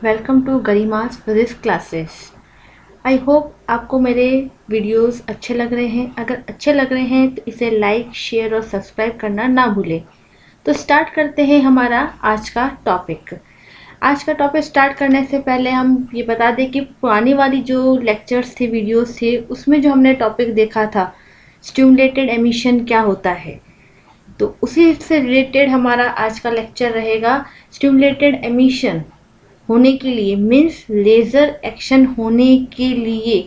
Welcome to Garima's physics classes. आई होप आपको मेरे वीडियोस अच्छे लग रहे हैं। अगर अच्छे लग रहे हैं तो इसे लाइक, शेयर और सब्सक्राइब करना ना भूलें। तो स्टार्ट करते हैं हमारा आज का टॉपिक। आज का टॉपिक स्टार्ट करने से पहले हम ये बता दें कि पुरानी वाली जो लेक्चर्स थे, वीडियोस थे, उसमें जो हमने टॉपिक देखा था स्टिमुलेटेड एमिशन क्या होता है, तो उसी से रिलेटेड हमारा आज का लेक्चर रहेगा। स्टिमुलेटेड एमिशन होने के लिए मीन्स लेज़र एक्शन होने के लिए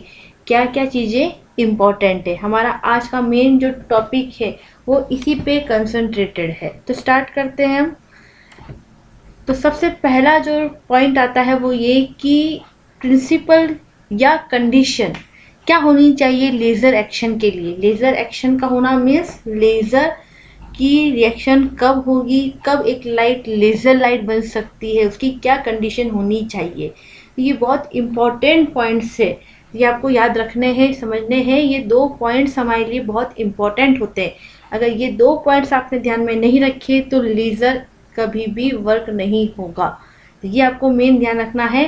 क्या क्या चीज़ें इम्पॉर्टेंट है, हमारा आज का मेन जो टॉपिक है वो इसी पे कंसंट्रेटेड है। तो स्टार्ट करते हैं हम। तो सबसे पहला जो पॉइंट आता है वो ये कि प्रिंसिपल या कंडीशन क्या होनी चाहिए लेज़र एक्शन के लिए। लेज़र एक्शन का होना मीन्स लेज़र की रिएक्शन कब होगी, कब एक लाइट लेज़र लाइट बन सकती है, उसकी क्या कंडीशन होनी चाहिए। तो ये बहुत इम्पॉर्टेंट पॉइंट्स है, ये आपको याद रखने हैं, समझने हैं। ये दो पॉइंट्स हमारे लिए बहुत इम्पॉर्टेंट होते हैं। अगर ये दो पॉइंट्स आपने ध्यान में नहीं रखे तो लेज़र कभी भी वर्क नहीं होगा। तो ये आपको मेन ध्यान रखना है।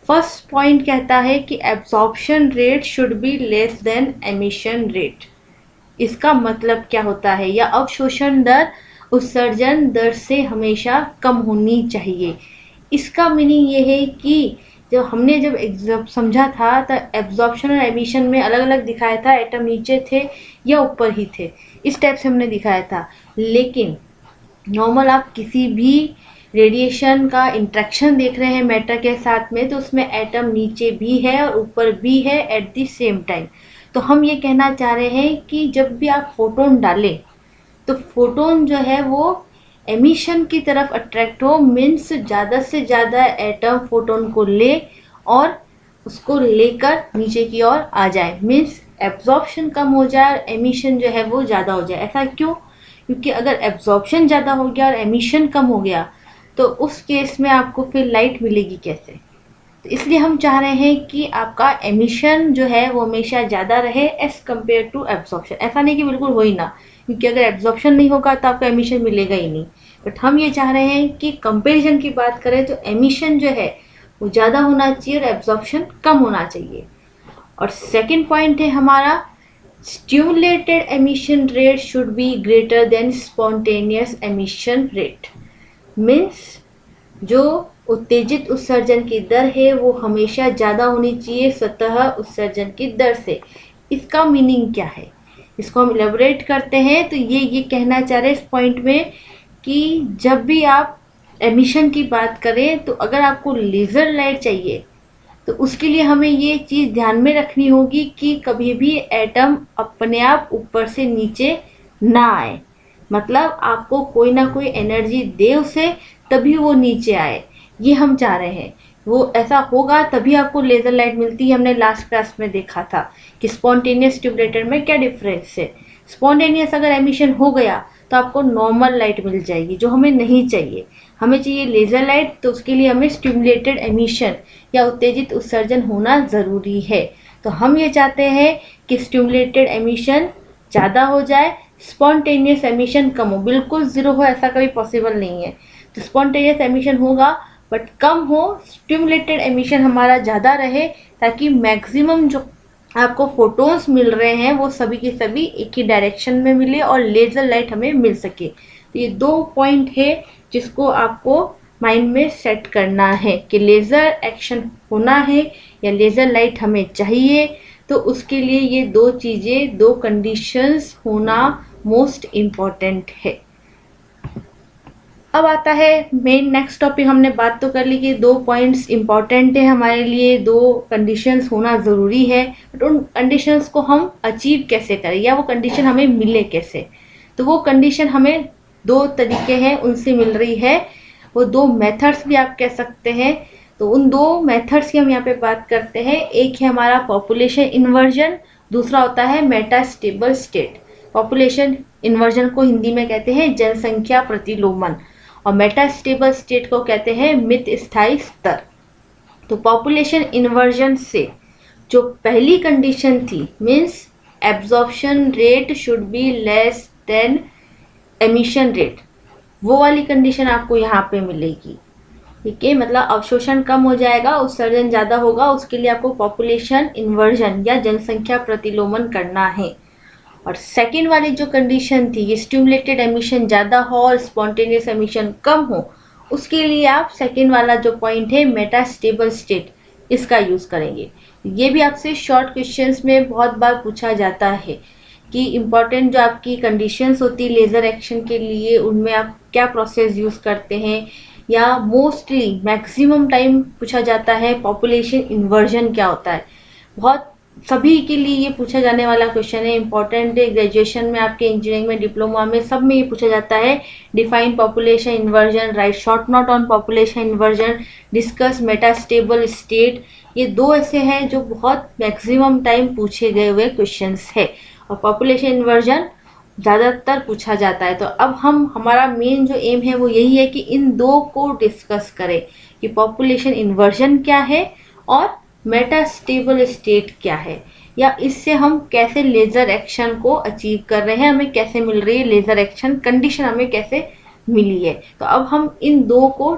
फर्स्ट पॉइंट कहता है कि absorption rate should be less than emission rate. इसका मतलब क्या होता है, या अवशोषण दर उत्सर्जन दर से हमेशा कम होनी चाहिए। इसका मीनिंग ये है कि जब समझा था तो एब्जॉर्प्शन और एमिशन में अलग अलग दिखाया था, एटम नीचे थे या ऊपर ही थे, इस टाइप से हमने दिखाया था। लेकिन नॉर्मल आप किसी भी रेडिएशन का इंट्रैक्शन देख रहे हैं मैटर के साथ में, तो उसमें एटम नीचे भी है और ऊपर भी है एट द सेम टाइम। तो हम ये कहना चाह रहे हैं कि जब भी आप फोटोन डालें तो फोटोन जो है वो एमिशन की तरफ अट्रैक्ट हो, मीन्स ज़्यादा से ज़्यादा एटम फोटोन को ले और उसको लेकर नीचे की ओर आ जाए, मीन्स एब्जॉर्प्शन कम हो जाए और एमिशन जो है वो ज़्यादा हो जाए। ऐसा क्यों? क्योंकि अगर एब्जॉर्प्शन ज़्यादा हो गया और एमिशन कम हो गया तो उस केस में आपको फिर लाइट मिलेगी कैसे। तो इसलिए हम चाह रहे हैं कि आपका एमिशन जो है वो हमेशा ज़्यादा रहे एज कम्पेयर टू एब्जॉर्प्शन। ऐसा नहीं कि बिल्कुल हो ही ना, क्योंकि अगर एब्जॉर्प्शन नहीं होगा तो आपका एमिशन मिलेगा ही नहीं। बट हम ये चाह रहे हैं कि कंपैरिजन की बात करें तो एमिशन जो है वो ज़्यादा होना चाहिए और एब्जॉर्प्शन कम होना चाहिए। और सेकेंड पॉइंट है हमारा, stimulated emission rate should be greater than spontaneous emission rate. Means जो उत्तेजित उत्सर्जन की दर है वो हमेशा ज़्यादा होनी चाहिए स्वतः उत्सर्जन की दर से। इसका मीनिंग क्या है, इसको हम इलेबोरेट करते हैं। तो ये कहना चाह रहे हैं इस पॉइंट में कि जब भी आप एमिशन की बात करें तो अगर आपको लेज़र लाइट चाहिए तो उसके लिए हमें ये चीज़ ध्यान में रखनी होगी कि कभी भी एटम अपने आप ऊपर से नीचे ना आए। मतलब आपको कोई ना कोई एनर्जी दे उसे, तभी वो नीचे आए, ये हम चाह रहे हैं। वो ऐसा होगा तभी आपको लेज़र लाइट मिलती है। हमने लास्ट क्लास में देखा था कि स्पॉन्टेनियस स्टिमुलेटेड में क्या डिफरेंस है। स्पॉन्टेनियस अगर एमिशन हो गया तो आपको नॉर्मल लाइट मिल जाएगी जो हमें नहीं चाहिए। हमें चाहिए लेज़र लाइट, तो उसके लिए हमें स्टिमुलेटेड एमिशन या उत्तेजित उत्सर्जन होना ज़रूरी है। तो हम ये चाहते हैं कि स्टिमुलेटेड एमिशन ज़्यादा हो जाए, स्पॉन्टेनियस एमिशन कम हो। बिल्कुल ज़ीरो हो ऐसा कभी पॉसिबल नहीं है। तो स्पॉन्टेनियस एमिशन होगा बट कम हो, स्टिमुलेटेड एमिशन हमारा ज़्यादा रहे, ताकि मैक्सिमम जो आपको फोटोन्स मिल रहे हैं वो सभी के सभी एक ही डायरेक्शन में मिले और लेज़र लाइट हमें मिल सके। तो ये दो पॉइंट है जिसको आपको माइंड में सेट करना है कि लेज़र एक्शन होना है या लेज़र लाइट हमें चाहिए, तो उसके लिए ये दो चीज़ें, दो कंडीशंस होना मोस्ट इम्पॉर्टेंट है। अब आता है मेन नेक्स्ट टॉपिक। हमने बात तो कर ली कि दो पॉइंट्स इम्पॉर्टेंट है हमारे लिए, दो कंडीशंस होना ज़रूरी है, बट उन कंडीशंस को हम अचीव कैसे करें या वो कंडीशन हमें मिले कैसे। तो वो कंडीशन हमें दो तरीके हैं उनसे मिल रही है, वो दो मेथड्स भी आप कह सकते हैं। तो उन दो मेथड्स की हम यहाँ पे बात करते हैं। एक है हमारा पॉपुलेशन इन्वर्जन, दूसरा होता है मेटास्टेबल स्टेट। पॉपुलेशन इन्वर्जन को हिंदी में कहते हैं जनसंख्या प्रतिलोमन और मेटास्टेबल स्टेट को कहते हैं मित स्थायी स्तर। तो पॉपुलेशन इन्वर्जन से जो पहली कंडीशन थी means absorption rate should be less than emission rate, वो वाली कंडीशन आपको यहाँ पे मिलेगी। ठीक है, मतलब अवशोषण कम हो जाएगा, उत्सर्जन ज़्यादा होगा, उसके लिए आपको पॉपुलेशन इन्वर्जन या जनसंख्या प्रतिलोमन करना है। और सेकेंड वाली जो कंडीशन थी, स्टिमुलेटेड एमिशन ज़्यादा हो और स्पॉन्टेनियस एमिशन कम हो, उसके लिए आप सेकेंड वाला जो पॉइंट है मेटास्टेबल स्टेट, इसका यूज़ करेंगे। ये भी आपसे शॉर्ट क्वेश्चंस में बहुत बार पूछा जाता है कि इम्पॉर्टेंट जो आपकी कंडीशंस होती है लेज़र एक्शन के लिए, उनमें आप क्या प्रोसेस यूज़ करते हैं, या मोस्टली मैक्सिमम टाइम पूछा जाता है पॉपुलेशन इन्वर्जन क्या होता है। बहुत सभी के लिए ये पूछा जाने वाला क्वेश्चन है, इंपॉर्टेंट है। ग्रेजुएशन में, आपके इंजीनियरिंग में, डिप्लोमा में, सब में ये पूछा जाता है। Define population inversion, right short note on population inversion, discuss metastable state. ये दो ऐसे हैं जो बहुत मैक्सिमम टाइम पूछे गए हुए क्वेश्चंस है, और पॉपुलेशन इन्वर्जन ज़्यादातर पूछा जाता है। तो अब हमारा मेन जो एम है वो यही है कि इन दो को डिस्कस करें कि पॉपुलेशन इन्वर्जन क्या है और मेटास्टेबल स्टेट क्या है, या इससे हम कैसे लेज़र एक्शन को अचीव कर रहे हैं, हमें कैसे मिल रही है लेज़र एक्शन कंडीशन, हमें कैसे मिली है। तो अब हम इन दो को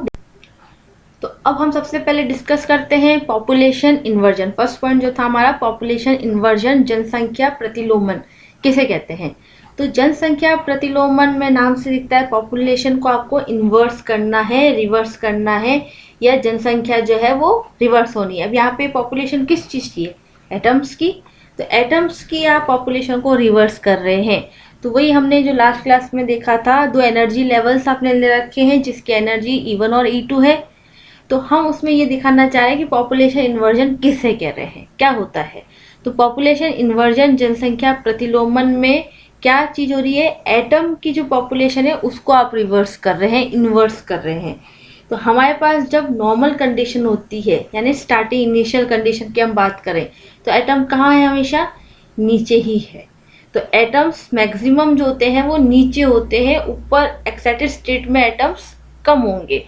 सबसे पहले डिस्कस करते हैं पॉपुलेशन इन्वर्जन। फर्स्ट पॉइंट जो था हमारा पॉपुलेशन इन्वर्जन, जनसंख्या प्रतिलोमन किसे कहते हैं। तो जनसंख्या प्रतिलोमन में नाम से दिखता है पॉपुलेशन को आपको इन्वर्स करना है, रिवर्स करना है, या जनसंख्या जो है वो रिवर्स होनी है। अब यहाँ पे पॉपुलेशन किस चीज़ की है, एटम्स की। तो एटम्स की आप पॉपुलेशन को रिवर्स कर रहे हैं। तो वही हमने जो लास्ट क्लास में देखा था, दो एनर्जी लेवल्स आपने ले रखे हैं जिसकी एनर्जी E1 और E2 है। तो हम उसमें ये दिखाना चाह रहे हैं कि पॉपुलेशन इन्वर्जन किसे कह रहे हैं, क्या होता है। तो पॉपुलेशन इन्वर्जन जनसंख्या प्रतिलोमन में क्या चीज़ हो रही है, एटम की जो पॉपुलेशन है उसको आप रिवर्स कर रहे हैं, इन्वर्स कर रहे हैं। तो हमारे पास जब नॉर्मल कंडीशन होती है, यानी स्टार्टिंग इनिशियल कंडीशन की हम बात करें, तो एटम कहाँ है, हमेशा नीचे ही है। तो एटम्स मैक्सिमम जो होते हैं वो नीचे होते हैं, ऊपर एक्साइटेड स्टेट में एटम्स कम होंगे।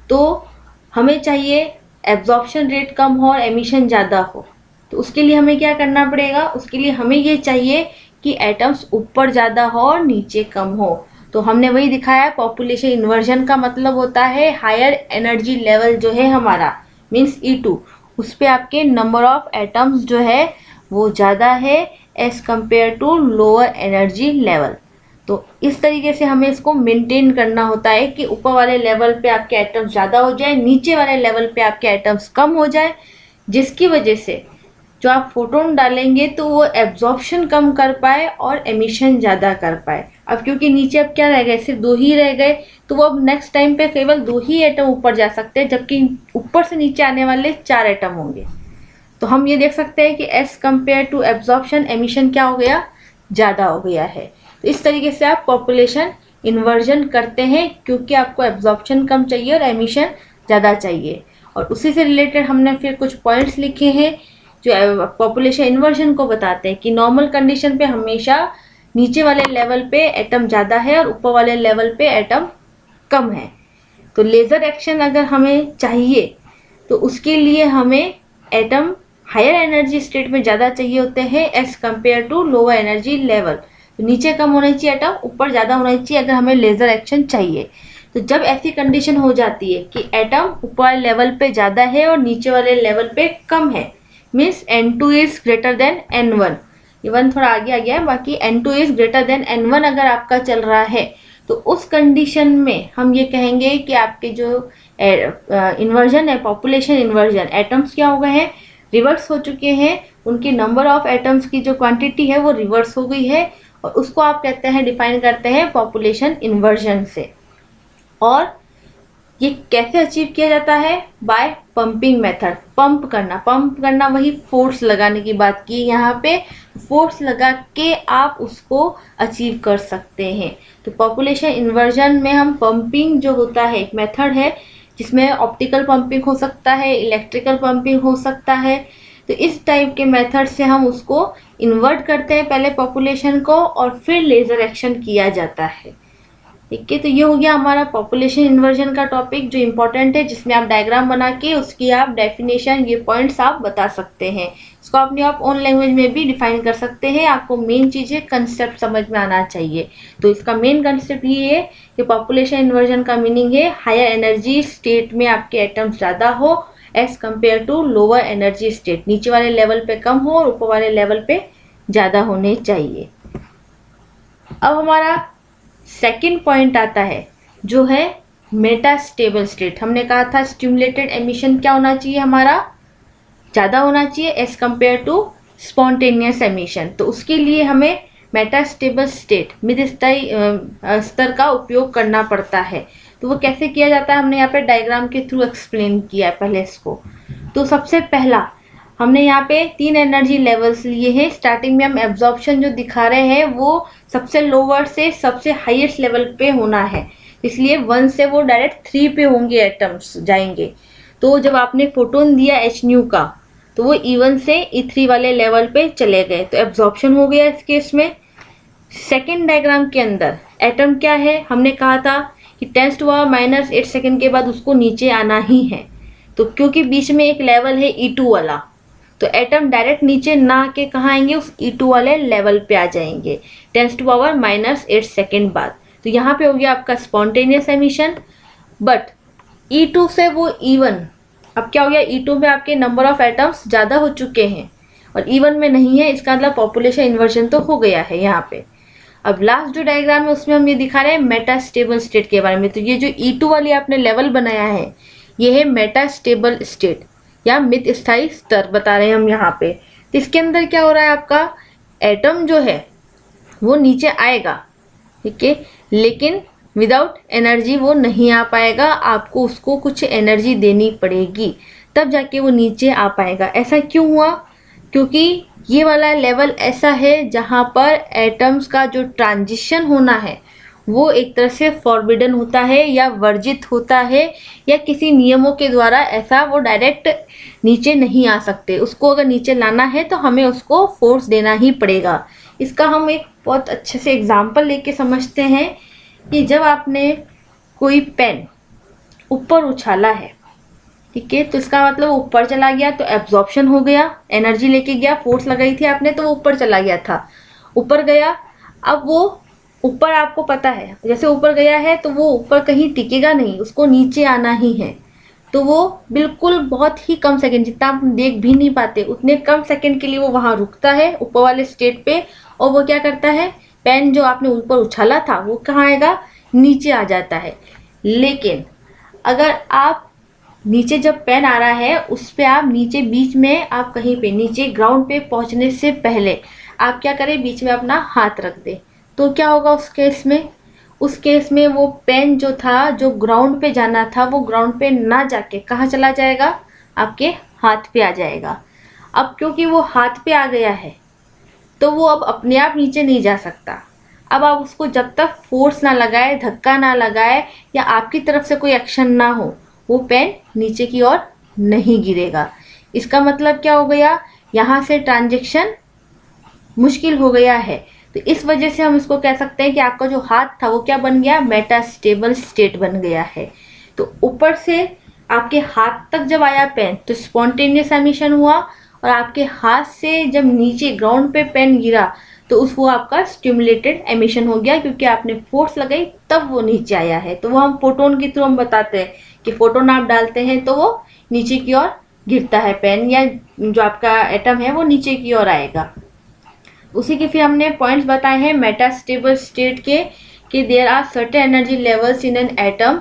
तो हमें चाहिए एब्जॉर्प्शन रेट कम हो और एमिशन ज़्यादा हो। तो उसके लिए हमें क्या करना पड़ेगा, उसके लिए हमें ये चाहिए कि एटम्स ऊपर ज़्यादा हो और नीचे कम हो। तो हमने वही दिखाया, पॉपुलेशन इन्वर्जन का मतलब होता है हायर एनर्जी लेवल जो है हमारा, मीन्स E2, उस पर आपके नंबर ऑफ एटम्स जो है वो ज़्यादा है as compare to lower energy level. तो इस तरीके से हमें इसको मेंटेन करना होता है कि ऊपर वाले लेवल पे आपके एटम्स ज़्यादा हो जाए, नीचे वाले लेवल पे आपके एटम्स कम हो जाए, जिसकी वजह से जो आप फोटोन डालेंगे तो वो एब्जॉर्प्शन कम कर पाए और एमिशन ज़्यादा कर पाए। अब क्योंकि नीचे अब क्या रह गए, सिर्फ दो ही रह गए, तो वो अब नेक्स्ट टाइम पे केवल दो ही एटम ऊपर जा सकते हैं, जबकि ऊपर से नीचे आने वाले 4 एटम होंगे। तो हम ये देख सकते हैं कि as compare to absorption, emission क्या हो गया, ज़्यादा हो गया है। तो इस तरीके से आप पॉपुलेशन इन्वर्जन करते हैं, क्योंकि आपको एब्जॉर्प्शन कम चाहिए और एमिशन ज़्यादा चाहिए। और उसी से रिलेटेड हमने फिर कुछ पॉइंट्स लिखे हैं जो पॉपुलेशन इन्वर्जन को बताते हैं कि नॉर्मल कंडीशन पे हमेशा नीचे वाले लेवल पे एटम ज़्यादा है और ऊपर वाले लेवल पे एटम कम है। तो लेज़र एक्शन अगर हमें चाहिए तो उसके लिए हमें एटम हायर एनर्जी स्टेट में ज़्यादा चाहिए होते हैं as compare to lower energy level. तो नीचे कम होना चाहिए एटम, ऊपर ज़्यादा होना चाहिए अगर हमें लेज़र एक्शन चाहिए। तो जब ऐसी कंडीशन हो जाती है कि एटम ऊपर वाले लेवल पे ज़्यादा है और नीचे वाले लेवल पे कम है, means N2 is greater than N1, ये वन थोड़ा आगे आ गया है, बाकी N2 is greater than N1 अगर आपका चल रहा है, तो उस कंडीशन में हम ये कहेंगे कि आपके जो इन्वर्जन है, पॉपुलेशन इन्वर्जन, एटम्स क्या हो गए हैं, रिवर्स हो चुके हैं, उनकी नंबर ऑफ एटम्स की जो क्वांटिटी है वो रिवर्स हो गई है, और उसको आप कहते हैं, डिफाइन करते हैं पॉपुलेशन इन्वर्जन से। और ये कैसे अचीव किया जाता है, बाय पंपिंग मेथड, पंप करना वही फोर्स लगाने की बात की यहाँ पे, फोर्स लगा के आप उसको अचीव कर सकते हैं। तो पॉपुलेशन इन्वर्जन में हम पंपिंग जो होता है, एक मेथड है जिसमें ऑप्टिकल पंपिंग हो सकता है, इलेक्ट्रिकल पंपिंग हो सकता है। तो इस टाइप के मेथड से हम उसको इन्वर्ट करते हैं पहले पॉपुलेशन को, और फिर लेज़र एक्शन किया जाता है। ठीक है, तो ये हो गया हमारा पॉपुलेशन इन्वर्जन का टॉपिक जो इम्पोर्टेंट है, जिसमें आप डायग्राम बना के उसकी आप डेफिनेशन, ये पॉइंट्स आप बता सकते हैं। इसको अपने आप ओन लैंग्वेज में भी डिफाइन कर सकते हैं। आपको मेन चीज़ें कंसेप्ट समझ में आना चाहिए। तो इसका मेन कंसेप्ट ये है कि पॉपुलेशन इन्वर्जन का मीनिंग है हायर एनर्जी स्टेट में आपके एटम्स ज़्यादा हो as compare to lower energy state. नीचे वाले लेवल पे कम हो और ऊपर वाले लेवल पे ज़्यादा होने चाहिए। अब हमारा सेकंड पॉइंट आता है जो है मेटास्टेबल स्टेट। हमने कहा था स्टिमुलेटेड एमिशन क्या होना चाहिए, हमारा ज़्यादा होना चाहिए as compare to spontaneous emission. तो उसके लिए हमें मेटास्टेबल स्टेट मध्यस्थायी स्तर का उपयोग करना पड़ता है। तो वो कैसे किया जाता है, हमने यहाँ पे डायग्राम के थ्रू एक्सप्लेन किया है पहले इसको। तो सबसे पहला हमने यहाँ पे 3 एनर्जी लेवल्स लिए हैं। स्टार्टिंग में हम एब्जॉर्प्शन जो दिखा रहे हैं वो सबसे लोअर से सबसे हाईएस्ट लेवल पे होना है, इसलिए 1 से वो डायरेक्ट 3 पे होंगे, एटम्स जाएंगे। तो जब आपने फोटोन दिया एच न्यू का तो वो E1 से E3 वाले लेवल पे चले गए, तो एब्जॉर्प्शन हो गया इस केस में। सेकेंड डायग्राम के अंदर एटम क्या है, हमने कहा था कि 10⁻⁻8 सेकेंड के बाद उसको नीचे आना ही है। तो क्योंकि बीच में एक लेवल है E2 वाला, तो एटम डायरेक्ट नीचे ना आके कहाँ आएंगे, उस E2 वाले लेवल पे आ जाएंगे 10⁻⁻8 सेकेंड बाद। तो यहाँ पे हो गया आपका स्पॉन्टेनियस एमिशन। बट E2 से वो E1, अब क्या हो गया, E2 में आपके नंबर ऑफ एटम्स ज़्यादा हो चुके हैं और E1 में नहीं है, इसका मतलब पॉपुलेशन इन्वर्जन तो हो गया है यहाँ पे। अब लास्ट जो डायग्राम है उसमें हम ये दिखा रहे हैं मेटास्टेबल स्टेट के बारे में। तो ये जो E2 वाली आपने लेवल बनाया है ये है मेटास्टेबल स्टेट या मित स्थायी स्तर बता रहे हैं हम यहाँ पे। तो इसके अंदर क्या हो रहा है, आपका एटम जो है वो नीचे आएगा, ठीक है, लेकिन विदाउट एनर्जी वो नहीं आ पाएगा, आपको उसको कुछ एनर्जी देनी पड़ेगी तब जाके वो नीचे आ पाएगा। ऐसा क्यों हुआ, क्योंकि ये वाला लेवल ऐसा है जहाँ पर एटम्स का जो ट्रांजिशन होना है वो एक तरह से फॉरबिडन होता है या वर्जित होता है, या किसी नियमों के द्वारा ऐसा वो डायरेक्ट नीचे नहीं आ सकते। उसको अगर नीचे लाना है तो हमें उसको फोर्स देना ही पड़ेगा। इसका हम एक बहुत अच्छे से एग्जाम्पल लेके समझते हैं कि जब आपने कोई पेन ऊपर उछाला है, ठीक है, तो इसका मतलब ऊपर चला गया तो एब्जॉर्प्शन हो गया, एनर्जी लेके गया, फोर्स लगाई थी आपने तो वो ऊपर चला गया था, ऊपर गया। अब वो ऊपर आपको पता है जैसे ऊपर गया है तो वो ऊपर कहीं टिकेगा नहीं, उसको नीचे आना ही है। तो वो बिल्कुल बहुत ही कम सेकंड, जितना आप देख भी नहीं पाते उतने कम सेकंड के लिए वो वहाँ रुकता है ऊपर वाले स्टेट पे, और वो क्या करता है, पेन जो आपने ऊपर उछाला था वो कहाँ आएगा, नीचे आ जाता है। लेकिन अगर आप नीचे जब पेन आ रहा है उस पर आप नीचे बीच में आप कहीं पे नीचे ग्राउंड पे पहुंचने से पहले आप क्या करें, बीच में अपना हाथ रख दे, तो क्या होगा उस केस में, उस केस में वो पेन जो था जो ग्राउंड पे जाना था वो ग्राउंड पे ना जाके कहाँ चला जाएगा, आपके हाथ पे आ जाएगा। अब क्योंकि वो हाथ पे आ गया है तो वो अब अपने आप नीचे नहीं जा सकता। अब आप उसको जब तक फोर्स ना लगाए, धक्का ना लगाए या आपकी तरफ से कोई एक्शन ना हो, वो पेन नीचे की ओर नहीं गिरेगा। इसका मतलब क्या हो गया, यहाँ से ट्रांजैक्शन मुश्किल हो गया है। तो इस वजह से हम इसको कह सकते हैं कि आपका जो हाथ था वो क्या बन गया, मेटास्टेबल स्टेट बन गया है। तो ऊपर से आपके हाथ तक जब आया पेन तो स्पॉन्टेनियस एमिशन हुआ, और आपके हाथ से जब नीचे ग्राउंड पे पेन गिरा तो उस वो आपका स्टिमुलेटेड एमिशन हो गया, क्योंकि आपने फोर्स लगाई तब वो नीचे आया है। तो वो हम फोटोन के थ्रू हम बताते हैं कि फोटोन आप डालते हैं तो वो नीचे की ओर गिरता है पेन, या जो आपका एटम है वो नीचे की ओर आएगा। उसी के फिर हमने पॉइंट्स बताए हैं मेटास्टेबल स्टेट के, कि there are certain energy levels in an atom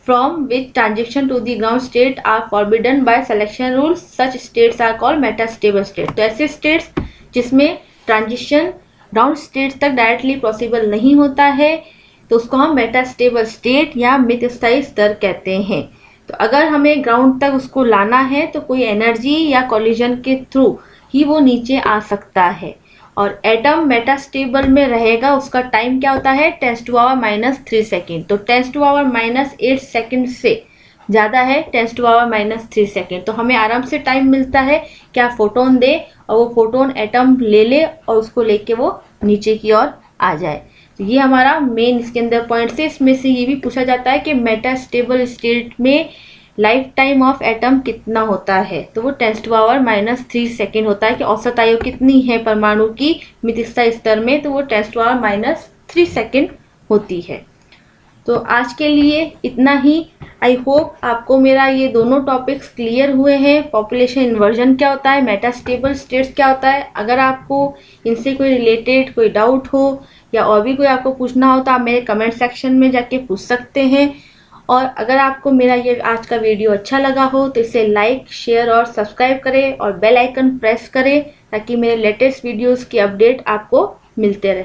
from which transaction to the ground state are forbidden by selection rules, such states are called metastable state. तो ऐसे स्टेट्स जिसमें ट्रांजिशन ग्राउंड स्टेट तक directly possible नहीं होता है तो उसको हम मेटास्टेबल स्टेट या मितस्थायी स्तर कहते हैं। तो अगर हमें ग्राउंड तक उसको लाना है तो कोई एनर्जी या कॉलिजन के थ्रू ही वो नीचे आ सकता है, और एटम मेटास्टेबल में रहेगा। उसका टाइम क्या होता है, 10⁻³ सेकेंड। तो 10⁻⁸ सेकेंड से ज़्यादा है 10⁻³ सेकेंड। तो हमें आराम से टाइम मिलता है क्या, फोटोन दे और वो फोटोन एटम ले ले और उसको लेके वो नीचे की ओर आ जाए। ये हमारा मेन इसके अंदर पॉइंट्स है। इसमें से ये भी पूछा जाता है कि मेटास्टेबल स्टेट में लाइफ टाइम ऑफ एटम कितना होता है, तो वो 10⁻³ सेकेंड होता है। कि औसत आयु कितनी है परमाणु की मिथिस्ता स्तर में, तो वो 10⁻³ सेकेंड होती है। तो आज के लिए इतना ही। आई होप आपको मेरा ये दोनों टॉपिक्स क्लियर हुए हैं। पॉपुलेशन इन्वर्जन क्या होता है, मेटास्टेबल स्टेट्स क्या होता है। अगर आपको इनसे कोई रिलेटेड कोई डाउट हो या और भी कोई आपको पूछना हो तो आप मेरे कमेंट सेक्शन में जाके पूछ सकते हैं। और अगर आपको मेरा ये आज का वीडियो अच्छा लगा हो तो इसे लाइक, शेयर और सब्सक्राइब करें और बेल आइकन प्रेस करें ताकि मेरे लेटेस्ट वीडियोस की अपडेट आपको मिलते रहे।